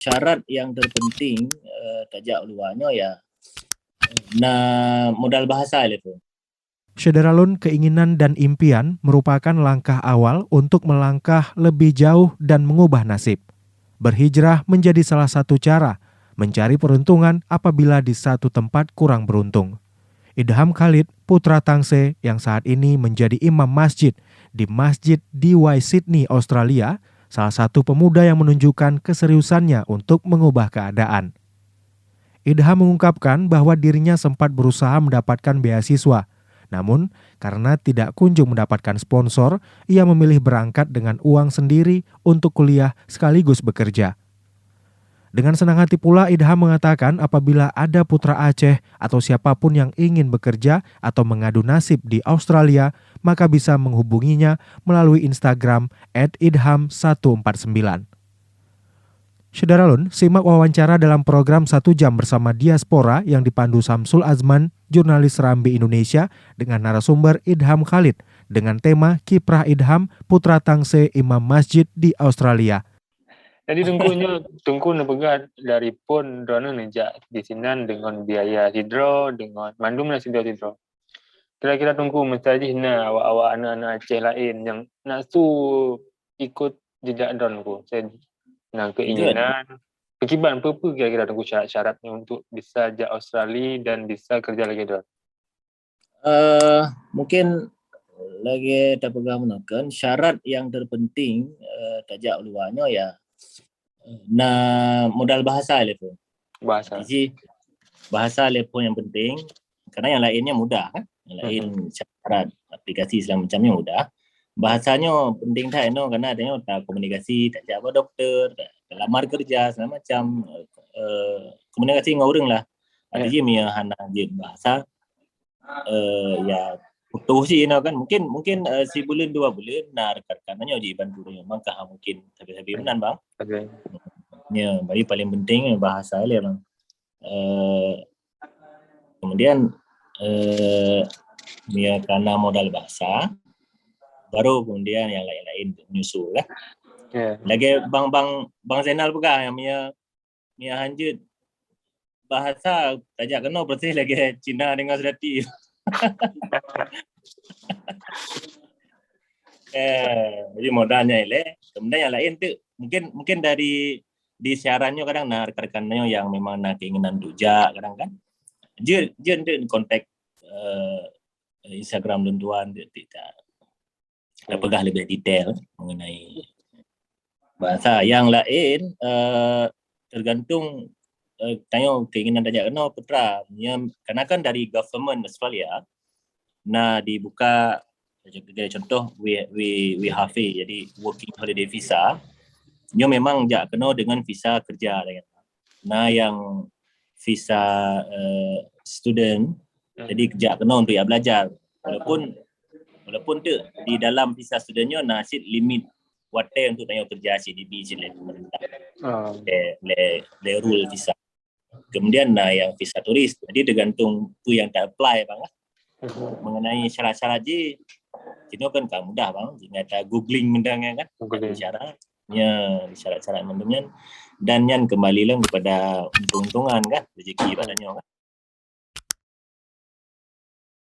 syarat yang terpenting tajak luarnya ya na modal bahasa itu. Syederalun, keinginan dan impian merupakan langkah awal untuk melangkah lebih jauh dan mengubah nasib. Berhijrah menjadi salah satu cara mencari peruntungan apabila di satu tempat kurang beruntung. Idham Khalid, putra Tangse yang saat ini menjadi imam masjid di Masjid DY Sydney, Australia, salah satu pemuda yang menunjukkan keseriusannya untuk mengubah keadaan. Idham mengungkapkan bahwa dirinya sempat berusaha mendapatkan beasiswa, namun karena tidak kunjung mendapatkan sponsor, ia memilih berangkat dengan uang sendiri untuk kuliah sekaligus bekerja. Dengan senang hati pula Idham mengatakan apabila ada putra Aceh atau siapapun yang ingin bekerja atau mengadu nasib di Australia, maka bisa menghubunginya melalui Instagram @idham149. Syederalun, simak wawancara dalam program 1 jam bersama Diaspora yang dipandu Samsul Azman, jurnalis Serambi Indonesia, dengan narasumber Idham Khalid dengan tema Kiprah Idham, putra Tangse imam masjid di Australia. Jadi tungku nepegat dari pun drone nejak di sinan dengan biaya hidro dengan mandum nasi hidro. Kira-kira tungku mesti na awak-awak anak-anak Aceh lain yang nak su ikut jejak drone ku. Saya nak keinginan kekiban apa kira-kira tungku syarat-syaratnya untuk bisa jak Australia dan bisa kerja lagi drone. Mungkin lagi tak pegang menekan syarat yang terpenting tajak luarnya ya na modal bahasa itu. Jadi bahasa lepo yang penting karena yang lainnya mudah kan. Yang lain syarat aplikasi segala macamnya mudah. Bahasanya penting tak karena adanya tak komunikasi tak apa dokter, tak lamar kerja segala macam komunikasi dengan orang lah. Ada je mia hana je bahasa ya butuh sih kan mungkin sebulan 2 bulan nak rekan-rekannya je bantu dia mangkah mungkin tapi menan bang. Okay. Ya, bagi paling penting bahasa dia bang. Kemudian dia karena modal bahasa baru kemudian yang lain-lain menyusul lah. Yeah. Lagi bang Zainal buka yang mia hanjut bahasa tajak kena persis lagi Cina dengan Sedati. Jadi modalnya ile. Kemudian yang lain tu mungkin dari di siarannya kadang nak rekan-rekannya yang memang nak keinginan tujak kadang kan. Dia kontak Instagram tuan tidak pegah lebih detail mengenai bahasa yang lain tergantung tanya keinginan tajak kena putra karena kan dari government Australia nah dibuka contoh WHV jadi working holiday visa dia memang jak kena dengan visa kerja nah yang visa student jadi jak kena untuk belajar walaupun tu di dalam visa studentnya nasib limit water untuk tanya kerja CDB sila pemerintah le rule visa kemudian yang visa turis jadi tergantung tu yang tak apply bang mengenai syarat-syarat je kita kan tak mudah bang jika tak googling mendang kan syarat-syarat mendungan dan yang kembali lah kepada untung-untungan kan rezeki padanya kan